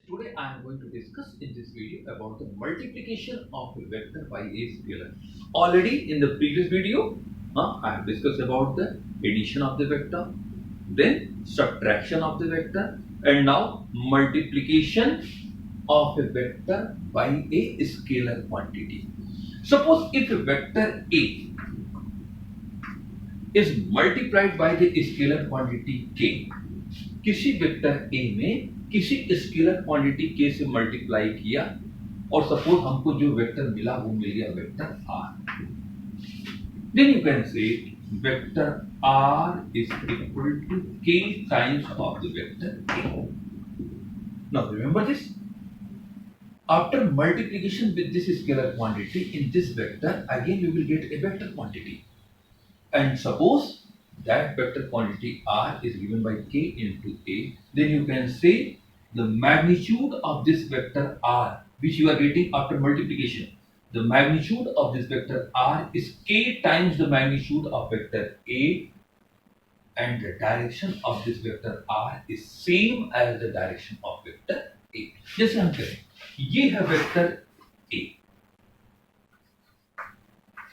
Today I am going to discuss in this video about the multiplication of a vector by a scalar. Already in the previous video, I have discussed about the addition of the vector, then subtraction of the vector, and now multiplication of a vector by a scalar quantity. Suppose if a vector A is multiplied by the scalar quantity K, किसी vector A में किसी scalar quantity के से multiply किया और suppose हमको जो vector मिला वो मिल गया vector R, then you can say vector R is equal to K times of the vector A. Now remember this, after multiplication with this scalar quantity in this vector, again we will get a vector quantity, and suppose that vector quantity r is given by k into a, then you can say the magnitude of this vector r which you are getting after multiplication, the magnitude of this vector r is k times the magnitude of vector a, and the direction of this vector r is same as the direction of vector a. जैसे हम करें ये है vector a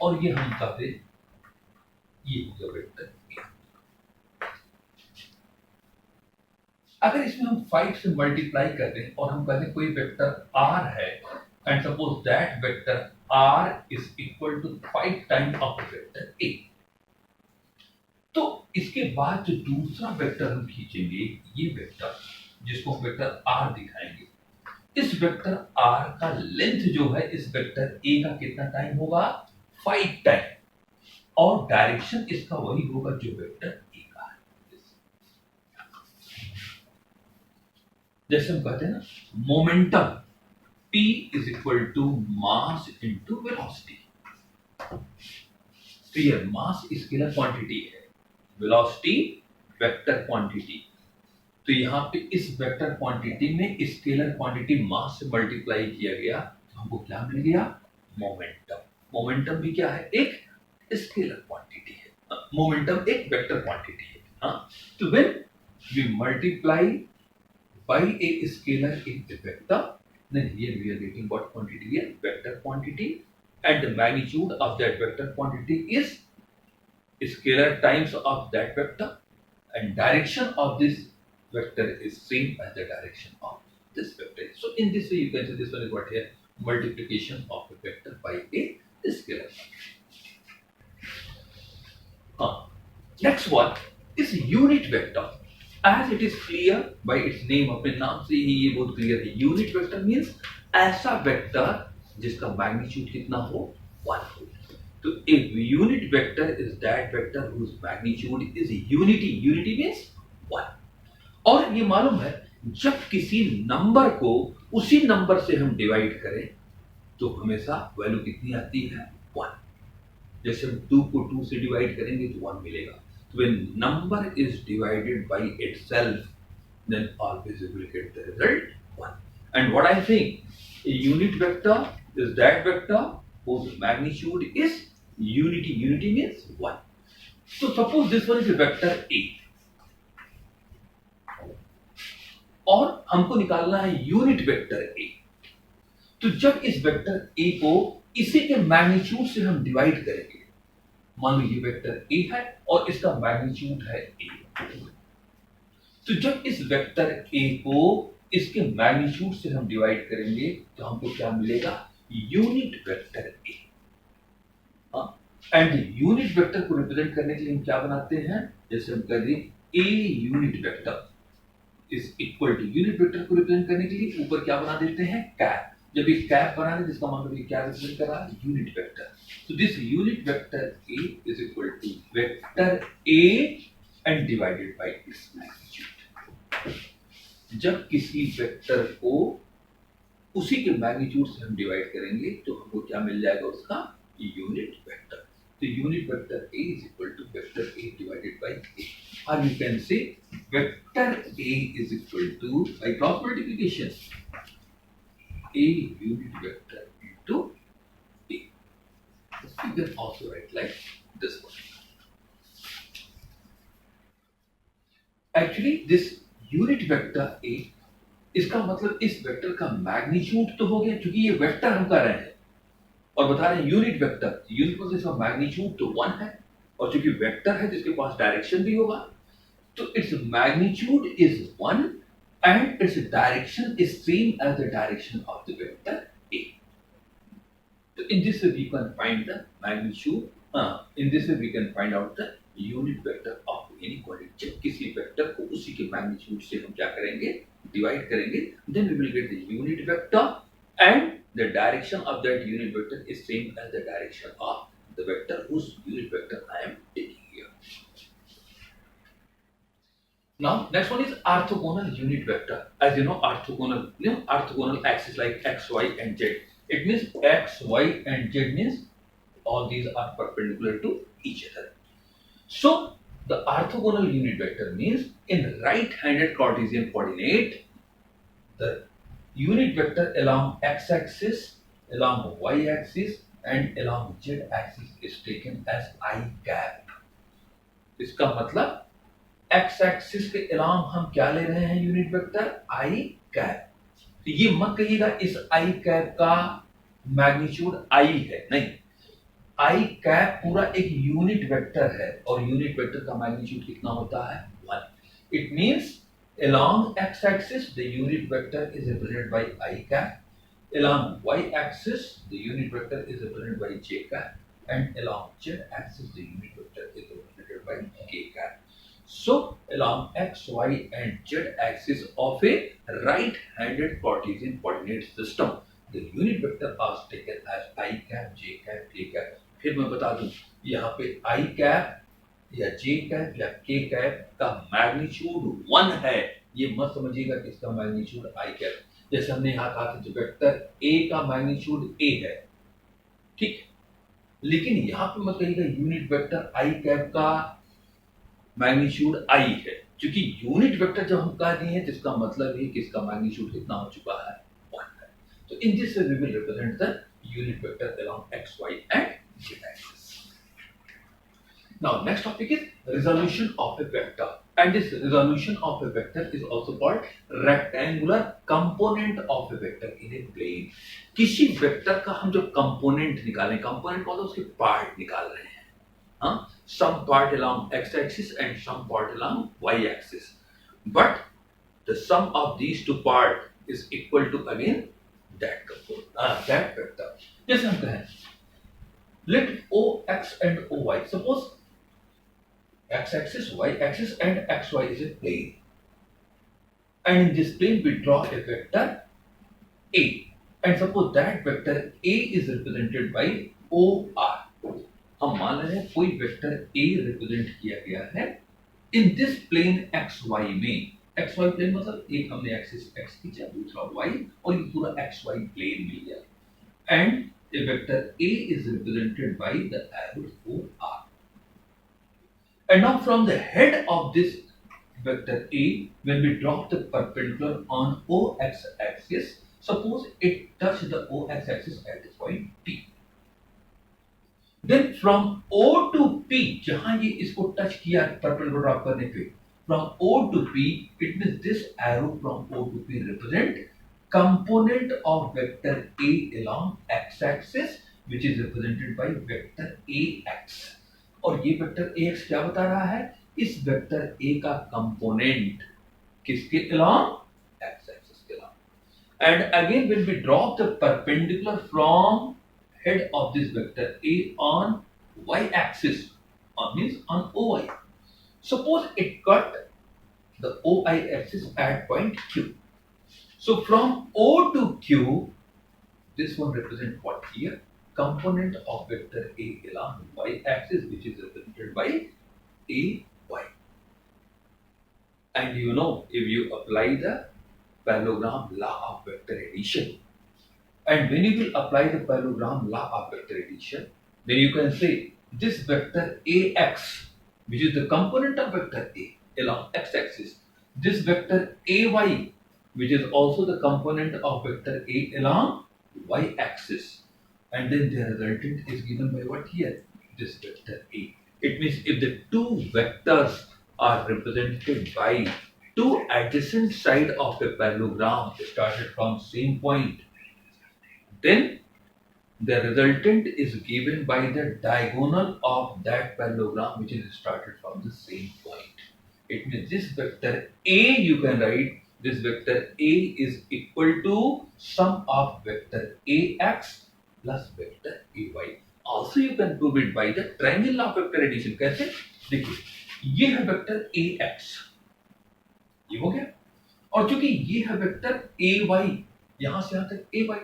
और ये हम कहते ये होगा वेक्टर. अगर इसमें हम 5 से मल्टीप्लाई कर दें और हम कहते हैं कोई वेक्टर r है and suppose that vector r is equal to 5 times of vector a, तो इसके बाद जो दूसरा वेक्टर हम खींचेंगे ये वेक्टर जिसको हम वेक्टर r दिखाएंगे, इस वेक्टर r का लेंथ जो है इस वेक्टर a का कितना टाइम होगा 5 टाइम, और डायरेक्शन इसका वही होगा जो वेक्टर जैसे हम कहते हैं ना momentum p is equal to mass into velocity. तो ये मास स्केलर क्वांटिटी है, वेलोसिटी वेक्टर क्वांटिटी. तो यहाँ पे इस वेक्टर क्वांटिटी में स्केलर क्वांटिटी मास से मल्टीप्लाई किया गया तो हमको क्या मिल गया मोमेंटम. मोमेंटम भी क्या है, एक स्केलर क्वांटिटी है, मोमेंटम एक वेक्टर क्वांटिटी है. हाँ, तो when we multiply by a scalar in the vector, then here we are getting what quantity here, vector quantity, and the magnitude of that vector quantity is scalar times of that vector, and direction of this vector is same as the direction of this vector. So in this way you can say this one is what here, multiplication of a vector by a scalar quantity. Next one is unit vector. As it is clear by its name, अपने नाम से ही ये बहुत clear है. Unit vector means ऐसा vector जिसका magnitude कितना हो 1 हो. तो एक unit vector is that vector whose magnitude is unity. Unity means 1. और ये मालूम है जब किसी नंबर को उसी नंबर से हम डिवाइड करें तो हमेशा वैल्यू कितनी आती है 1. जैसे हम 2 को 2 से डिवाइड करेंगे तो 1 मिलेगा. When number is divided by itself, then always you will get the result 1. And what I think, a unit vector is that vector whose magnitude is unity. Unity means 1. So suppose this one is a vector A, और हमको निकालना है unit vector A. तो जब इस vector A को इसी के मैग्नीट्यूड से हम डिवाइड करेंगे, मान लो ये वेक्टर a है और इसका मैग्नीट्यूड है a, तो जब इस वेक्टर a को इसके मैग्नीट्यूड से हम डिवाइड करेंगे तो हमको क्या मिलेगा, unit vector a. And unit vector को रिप्रेजेंट करने के लिए हम क्या बनाते हैं, जैसे हम कह दें a unit vector is equal to, unit vector को रिप्रेजेंट करने के लिए ऊपर क्या बना देते हैं कैप. जब ये कैप बना दें जिसका मतलब ये क्या रिप्रेजेंट कर रहा है unit vector. So this unit vector A is equal to vector A and divided by its magnitude. जब किसी वेक्टर को उसी के मैग्नीट्यूड से हम डिवाइड करेंगे तो हमको क्या मिल जाएगा, उसका यूनिट वेक्टर. तो unit vector A is equal to vector A divided by A. Or you can say vector A is equal to, by cross multiplication, A unit vector into you can also write like this one. Actually, this unit vector A इसका मतलब इस vector का magnitude तो हो गया, क्योंकि ये vector हम कर रहे हैं और बता रहे हैं यूनिट वेक्टर, यूनिट मतलब इसका मैग्नीट्यूड तो 1 है, और चूंकि वेक्टर है तो इसके पास डायरेक्शन भी होगा, तो its magnitude is 1 and its direction is same as the direction of the vector A. So in this way we can find the magnitude. In this way we can find out the unit vector of any quantity. जब किसी vector को उसी के magnitude से हम क्या करेंगे, divide करेंगे, then we will get the unit vector and the direction of that unit vector is same as the direction of the vector whose unit vector I am taking here. Now, next one is orthogonal unit vector. As you know, orthogonal axis like x, y, and z. It means x, y, and z means all these are perpendicular to each other. So, the orthogonal unit vector means in right-handed Cartesian coordinate, the unit vector along x-axis, along y-axis, and along z-axis is taken as I cap. इसका मतलब x axis के अलावा हम क्या ले रहे हैं unit vector आई cap. तो ये मत कहिएगा इस आई कैप का मैग्नीट्यूड आई है, नहीं, आई कैप पूरा एक यूनिट वेक्टर है और यूनिट वेक्टर का मैग्नीट्यूड कितना होता है 1। It means along x axis the unit vector is represented by I cap, along y axis the unit vector is represented by j cap, and along z axis the unit vector is represented by k cap. So, along x, y, and z axis of a right-handed Cartesian coordinate system, the unit vector are taken as I cap, j cap, k cap. फिर मैं बता दूं, यहाँ पे I cap या j cap या k cap का magnitude 1 है। ये मत समझिएगा कि इसका मैग्नीट्यूड I cap, जैसे हमने यहाँ कहा था जो वेक्टर A का मैग्नीट्यूड A है, ठीक, लेकिन यहाँ पे मत कहिएगा यूनिट वेक्टर I cap का मैग्नीट्यूड आई है, क्योंकि यूनिट वेक्टर जब हम कह दिए हैं जिसका मतलब है कि इसका मैग्नीट्यूड कितना हो चुका है 1 है। तो in this way we will represent the unit vector along X Y and Z axis. Now next topic is resolution of a vector, and this resolution of a vector is also called rectangular component of a vector in a plane. किसी vector का हम जो component निकालें, component मतलब उसके part निकाल रहे हैं, some part along x-axis and some part along y-axis, but the sum of these two part is equal to again that component, that vector. जैसे हम कहें, let OX and OY, suppose x-axis, y-axis and xy is a plane, and in this plane we draw a vector A, and suppose that vector A is represented by OR. हम मान रहे हैं कोई vector A represent किया गया है in this plane XY में। XY plane मतलब एक हमने एक्सिस X खींचा, दूसरा Y, और ये पूरा XY प्लेन मिल गया, and A vector A is represented by the arrow OR, and now from the head of this vector A, when we drop the perpendicular on OX axis, suppose it touch the OX axis at this point P. Then from O to P, जहां ये इसको touch किया perpendicular drop करने पे, from O to P, it means this arrow from O to P represent component of vector A along x-axis, which is represented by vector AX. और ये vector AX क्या बता रहा है, इस vector A का component किसके along x-axis के along. And again when we drop the perpendicular from head of this vector A on y-axis, means on OY. Suppose it cut the OI axis at point Q. So from O to Q, this one represents what here? Component of vector A along y-axis, which is represented by AY. And you know, if you apply the parallelogram law of vector addition, and when you will apply the parallelogram law of vector addition, then you can say this vector AX, which is the component of vector A along x-axis, this vector AY, which is also the component of vector A along y-axis, and then their resultant is given by what here? This vector A. It means if the two vectors are represented by two adjacent side of a parallelogram started from same point, then the resultant is given by the diagonal of that parallelogram which is started from the same point. It means this vector A, you can write this vector A is equal to sum of vector AX plus vector AY. Also you can prove it by the triangle of vector addition. कैसे? देखिए ये है vector AX, ये हो गया, और चूंकि ये है वेक्टर AY, यहां से यहां तक AY,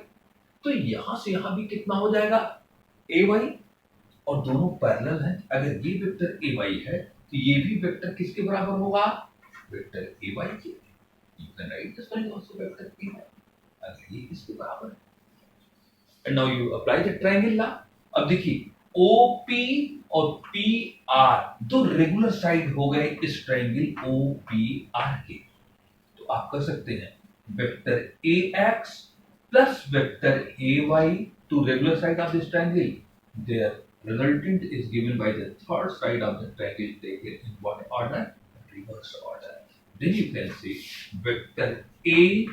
तो यहां से यहां भी कितना हो जाएगा AY, और दोनों पैरेलल हैं। अगर ये वेक्टर AY है तो ये भी वेक्टर किसके बराबर होगा? वेक्टर AY के। You can write this one also vector AY, अगर ये इसके बराबर है। And now you apply the triangle law. अब देखिए OP और PR दो रेगुलर साइड हो गए इस ट्रायंगल OPR के, तो आप कर सकते हैं vector AX plus vector AY to regular side of this triangle. Their resultant is given by the third side of the triangle taken in what order? Reverse order. Then you can say vector A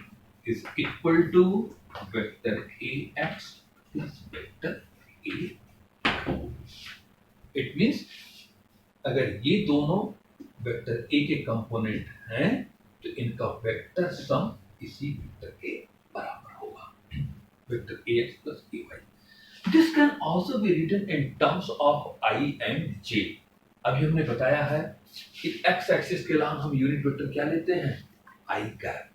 is equal to vector AX plus vector A. It means अगर ये दोनों vector A के component हैं तो इनका vector sum इसी vector के बराबर होगा, vector AX plus AY. This can also be written in terms of I and J. अभी हमने बताया है कि x एक्सिस के नाम हम यूनिट वेक्टर क्या लेते हैं? I कैप,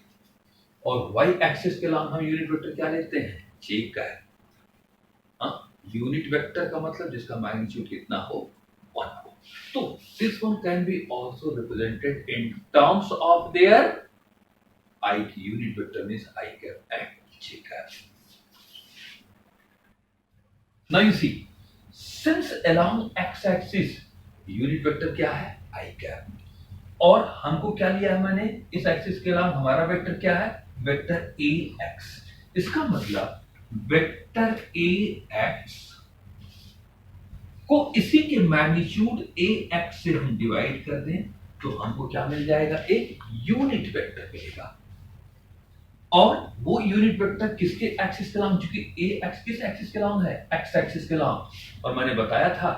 और y एक्सिस के नाम हम यूनिट वेक्टर क्या लेते हैं? J cap. हाँ, यूनिट वेक्टर का मतलब जिसका मैग्नीट्यूड कितना हो, 1 हो। तो this one can be also represented in terms of their I unit vector means I cap and J cap. Now you see, since along x-axis unit vector क्या है? I cap, और हमको क्या लिया है मैंने इस एक्सिस के अलावा? हमारा वेक्टर क्या है? Vector AX। इसका मतलब वेक्टर AX को इसी के मैग्नीट्यूड AX से हम डिवाइड कर दें तो हमको क्या मिल जाएगा? एक यूनिट वेक्टर मिलेगा, और वो यूनिट वेक्टर किसके एक्सिस के लॉन्ग? क्योंकि AX किस एक्सिस के लॉन्ग है? X एक्सिस के लॉन्ग, और मैंने बताया था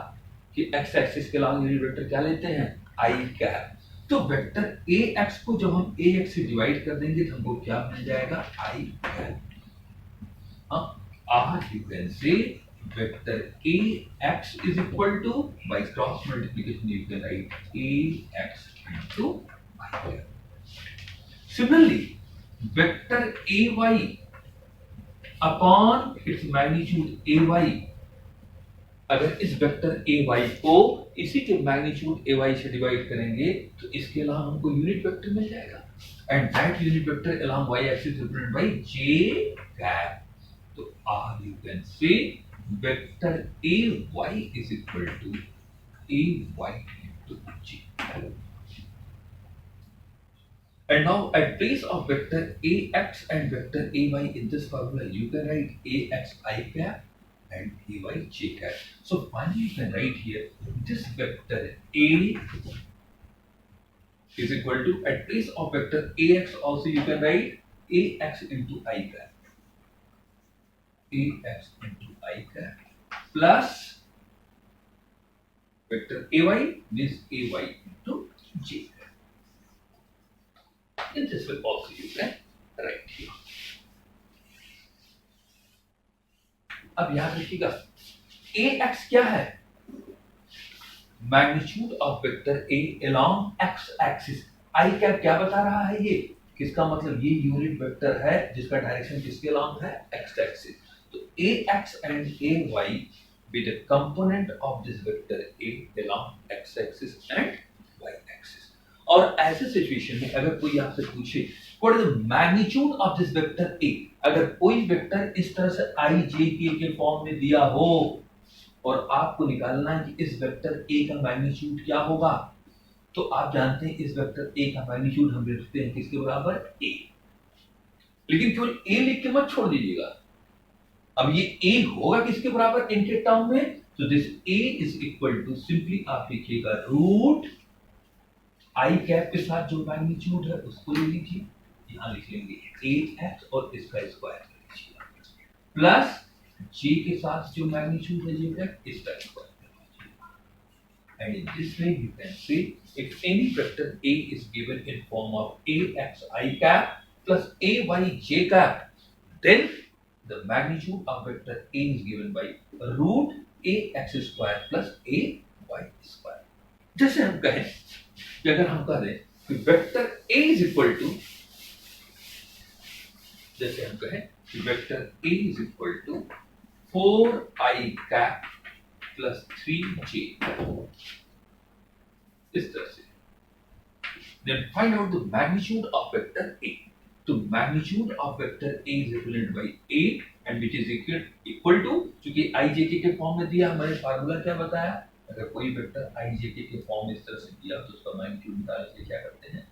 कि X एक्सिस के लॉन्ग यूनिट वेक्टर क्या लेते हैं? I cap. तो वेक्टर AX को जब हम AX से डिवाइड कर देंगे तो हमको क्या मिल जाएगा? I cap. or you can say vector AX is equal to, by cross multiplication you can write AX into I cap. Similarly, vector AY upon its magnitude AY, अगर इस वेक्टर AY को इसी के मैग्नीट्यूड AY से divide करेंगे तो इसके अलावा हमको यूनिट वेक्टर मिल जाएगा, and that unit vector along y axis represented by J cap. तो you can say vector AY is equal to AY into J. And now at place of vector AX and vector AY in this formula, you can write AX I cap and AY J cap. So finally you can write here this vector A is equal to, at place of vector AX also you can write AX into I cap. AX into I cap plus vector AY means AY into J cap. In this way also you can write here. अब याद रखिएगा AX क्या है? Magnitude of vector A along X axis. I cap क्या बता रहा है? ये किसका मतलब? ये यूनिट वेक्टर है जिसका डायरेक्शन किसके along है? X axis. तो AX and AY be the component of this vector A along X axis and Y axis. और ऐसे सिचुएशन में अगर कोई आपसे पूछे what is the magnitude of this vector A, अगर कोई वेक्टर इस तरह से I J K के फॉर्म में दिया हो और आपको निकालना है कि इस वेक्टर A का मैग्नीट्यूड क्या होगा, तो आप जानते हैं इस वेक्टर A का मैग्नीट्यूड हम लिखते हैं किसके बराबर? A। लेकिन केवल A लिख के मत छोड़ दीजिएगा, अब ये A होगा किसके बराबर इनके टर्म में? तो this A is equal to, simply आप लिखिएगा रूट आई कैप के साथ जो मैग्नीट्यूड है उसको ले लीजिए, यहाँ लिख लेंगे 8x और इसका स्क्वायर कर लीजिए, प्लस j के साथ जो मैग्नीट्यूड है j कैप इसका स्क्वायर कर लीजिए। And in this way you can say if any vector A is given in form of ax I cap plus ay j cap, then the magnitude of vector A is given by root ax square plus ay square। जैसे हम कहें कि अगर हम कह दें कि vector A is equal to, जैसे हम कहें कि vector A is equal to 4i cap plus 3j, इस तरह से, then find out the magnitude of vector A। तो magnitude of vector A is equivalent by A and which is equal to, क्योंकि ijk के form में दिया, हमारे formula क्या बताया, अगर कोई वेक्टर ijk के फॉर्म इस तरह से दिया तो उसका मैग्नीट्यूड निकालने के लिए क्या करते हैं,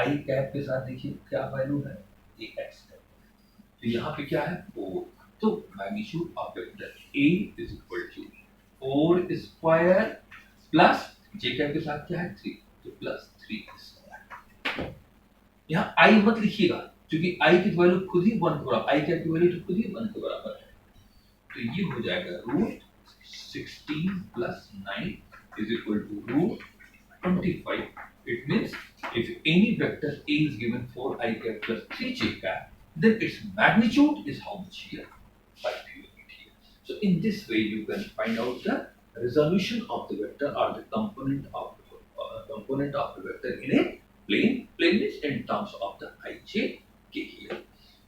i कैप के साथ देखिए क्या वैल्यू है, ax, तो यहाँ पे क्या है 4, तो magnitude of vector A is equal to 4 square plus j cap के साथ क्या है 3, तो प्लस 3 स्क्वायर। यहाँ i मत लिखिएगा क्योंकि i की वैल्यू खुद ही 1 के बराबर, i कैप की वैल्यू तो खुद ही 1 के बराबर है, तो ये हो जाएगा root 16 plus 9 is equal to root 25। It means if any vector A is given 4i cap plus 3j cap, then its magnitude is how much here? 5 unit here. So in this way you can find out the resolution of the vector or the component of the vector in a plane means in terms of the ijk here.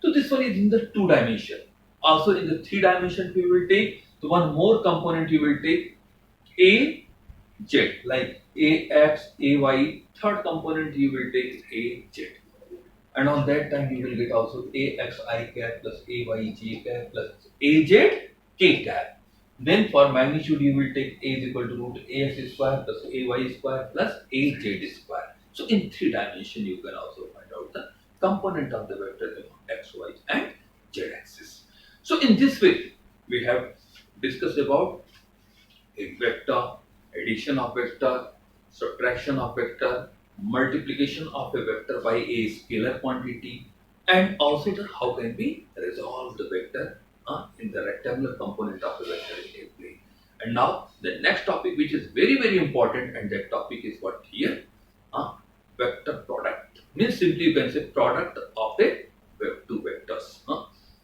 So this one is in the 2 dimension. Also in the 3 dimension we will take the one more component, you will take a z like ax, ay, third component you will take az, and on that time you will get also ax I cap plus ay j cap plus az k cap. Then for magnitude you will take a is equal to root ax square plus ay square plus az square. So in 3 dimension you can also find out the component of the vector x, y and z axis. So in this way we have discussed about a vector, addition of vector, subtraction of vector, multiplication of a vector by a scalar quantity, and also the how can we resolve the vector in the rectangular component of a vector in a plane. And now the next topic which is very important, and that topic is what here, vector product, means simply you can say product of a two vectors.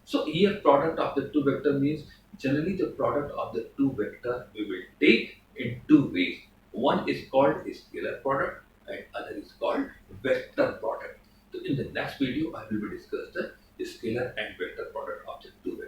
So here product of the two vector means generally the product of the two vector we will take in two ways. One is called a scalar product and other is called vector product. So in the next video I will discuss the scalar and vector product of the two vectors.